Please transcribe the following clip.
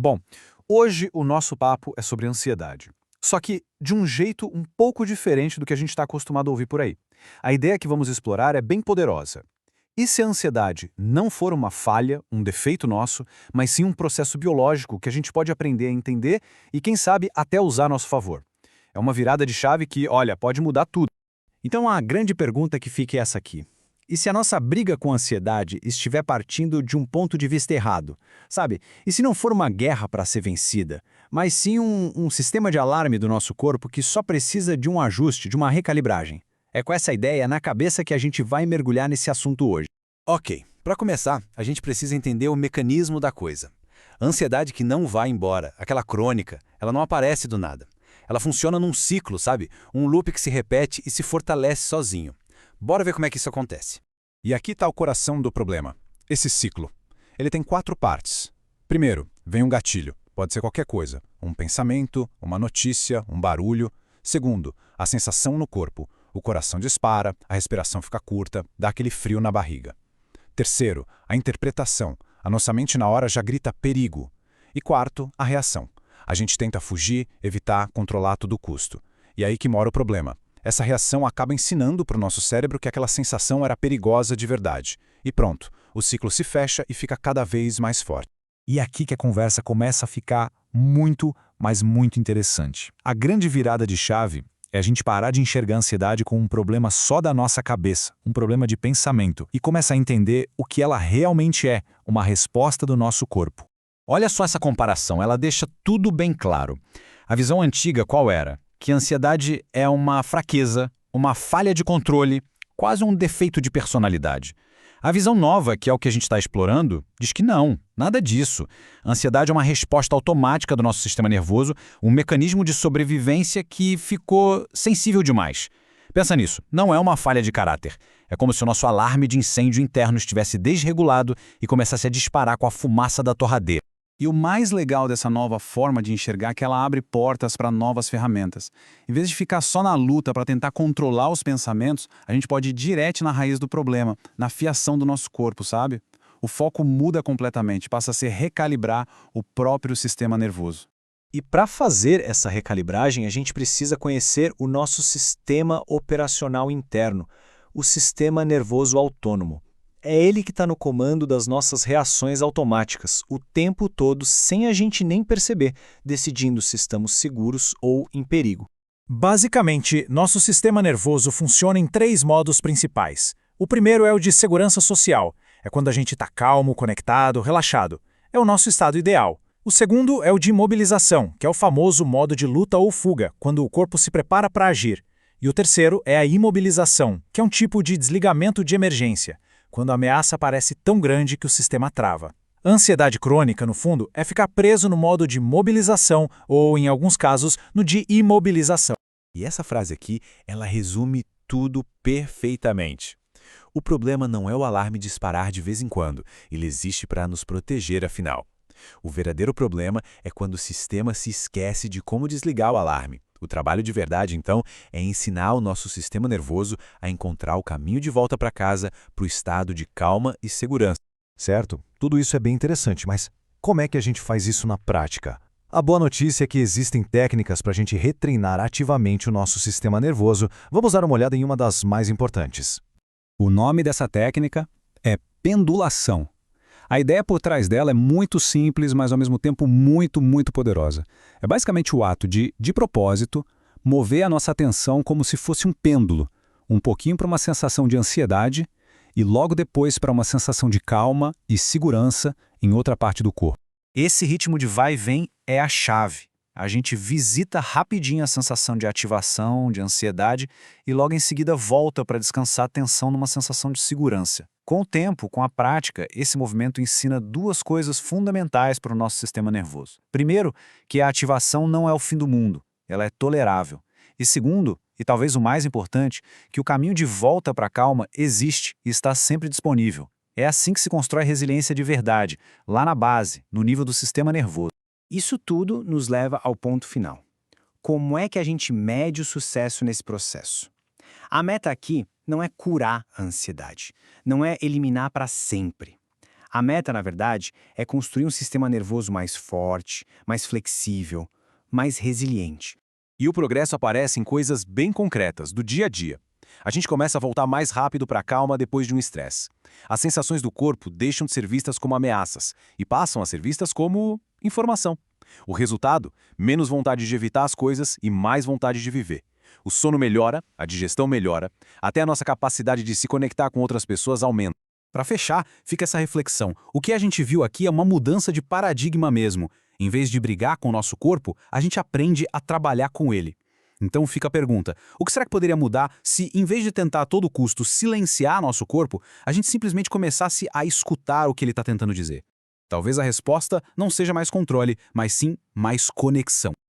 Bom, hoje o nosso papo é sobre ansiedade. Só que de um jeito um pouco diferente do que a gente está acostumado a ouvir por aí. A ideia que vamos explorar é bem poderosa. E se a ansiedade não for uma falha, um defeito nosso, mas sim um processo biológico que a gente pode aprender a entender e, quem sabe, até usar a nosso favor? É uma virada de chave que, olha, pode mudar tudo. Então a grande pergunta que fica é essa aqui. E se a nossa briga com a ansiedade estiver partindo de um ponto de vista errado? Sabe? E se não for uma guerra para ser vencida, mas sim um sistema de alarme do nosso corpo que só precisa de um ajuste, de uma recalibragem? É com essa ideia na cabeça que a gente vai mergulhar nesse assunto hoje. Ok, para começar, a gente precisa entender o mecanismo da coisa. A ansiedade que não vai embora, aquela crônica, ela não aparece do nada. Ela funciona num ciclo, sabe? Um loop que se repete e se fortalece sozinho. Bora ver como é que isso acontece. E aqui está o coração do problema. Esse ciclo. Ele tem 4 partes. Primeiro, vem um gatilho. Pode ser qualquer coisa. Um pensamento, uma notícia, um barulho. Segundo, a sensação no corpo. O coração dispara, a respiração fica curta, dá aquele frio na barriga. Terceiro, a interpretação. A nossa mente na hora já grita perigo. E quarto, a reação. A gente tenta fugir, evitar, controlar a todo custo. E aí que mora o problema. Essa reação acaba ensinando para o nosso cérebro que aquela sensação era perigosa de verdade. E pronto, o ciclo se fecha e fica cada vez mais forte. E é aqui que a conversa começa a ficar muito, mas muito interessante. A grande virada de chave é a gente parar de enxergar a ansiedade como um problema só da nossa cabeça, um problema de pensamento, e começar a entender o que ela realmente é, uma resposta do nosso corpo. Olha só essa comparação, ela deixa tudo bem claro. A visão antiga qual era? Que a ansiedade é uma fraqueza, uma falha de controle, quase um defeito de personalidade. A visão nova, que é o que a gente está explorando, diz que não, nada disso. A ansiedade é uma resposta automática do nosso sistema nervoso, um mecanismo de sobrevivência que ficou sensível demais. Pensa nisso, não é uma falha de caráter. É como se o nosso alarme de incêndio interno estivesse desregulado e começasse a disparar com a fumaça da torradeira. E o mais legal dessa nova forma de enxergar é que ela abre portas para novas ferramentas. Em vez de ficar só na luta para tentar controlar os pensamentos, a gente pode ir direto na raiz do problema, na fiação do nosso corpo, sabe? O foco muda completamente, passa a ser recalibrar o próprio sistema nervoso. E para fazer essa recalibragem, a gente precisa conhecer o nosso sistema operacional interno, o sistema nervoso autônomo. É ele que está no comando das nossas reações automáticas, o tempo todo, sem a gente nem perceber, decidindo se estamos seguros ou em perigo. Basicamente, nosso sistema nervoso funciona em 3 modos principais. O primeiro é o de segurança social. É quando a gente está calmo, conectado, relaxado. É o nosso estado ideal. O segundo é o de imobilização, que é o famoso modo de luta ou fuga, quando o corpo se prepara para agir. E o terceiro é a imobilização, que é um tipo de desligamento de emergência, quando a ameaça parece tão grande que o sistema trava. A ansiedade crônica, no fundo, é ficar preso no modo de mobilização ou, em alguns casos, no de imobilização. E essa frase aqui, ela resume tudo perfeitamente. O problema não é o alarme disparar de vez em quando, ele existe para nos proteger afinal. O verdadeiro problema é quando o sistema se esquece de como desligar o alarme. O trabalho de verdade, então, é ensinar o nosso sistema nervoso a encontrar o caminho de volta para casa, para o estado de calma e segurança. Certo? Tudo isso é bem interessante, mas como é que a gente faz isso na prática? A boa notícia é que existem técnicas para a gente retreinar ativamente o nosso sistema nervoso. Vamos dar uma olhada em uma das mais importantes. O nome dessa técnica é pendulação. A ideia por trás dela é muito simples, mas ao mesmo tempo muito, muito poderosa. É basicamente o ato de propósito, mover a nossa atenção como se fosse um pêndulo, um pouquinho para uma sensação de ansiedade e logo depois para uma sensação de calma e segurança em outra parte do corpo. Esse ritmo de vai e vem é a chave. A gente visita rapidinho a sensação de ativação, de ansiedade e logo em seguida volta para descansar a atenção numa sensação de segurança. Com o tempo, com a prática, esse movimento ensina 2 coisas fundamentais para o nosso sistema nervoso. Primeiro, que a ativação não é o fim do mundo, ela é tolerável. E segundo, e talvez o mais importante, que o caminho de volta para a calma existe e está sempre disponível. É assim que se constrói resiliência de verdade, lá na base, no nível do sistema nervoso. Isso tudo nos leva ao ponto final. Como é que a gente mede o sucesso nesse processo? A meta aqui não é curar a ansiedade, não é eliminar para sempre. A meta, na verdade, é construir um sistema nervoso mais forte, mais flexível, mais resiliente. E o progresso aparece em coisas bem concretas, do dia a dia. A gente começa a voltar mais rápido para a calma depois de um estresse. As sensações do corpo deixam de ser vistas como ameaças e passam a ser vistas como informação. O resultado? Menos vontade de evitar as coisas e mais vontade de viver. O sono melhora, a digestão melhora, até a nossa capacidade de se conectar com outras pessoas aumenta. Para fechar, fica essa reflexão. O que a gente viu aqui é uma mudança de paradigma mesmo. Em vez de brigar com o nosso corpo, a gente aprende a trabalhar com ele. Então fica a pergunta, o que será que poderia mudar se, em vez de tentar a todo custo silenciar nosso corpo, a gente simplesmente começasse a escutar o que ele está tentando dizer? Talvez a resposta não seja mais controle, mas sim mais conexão.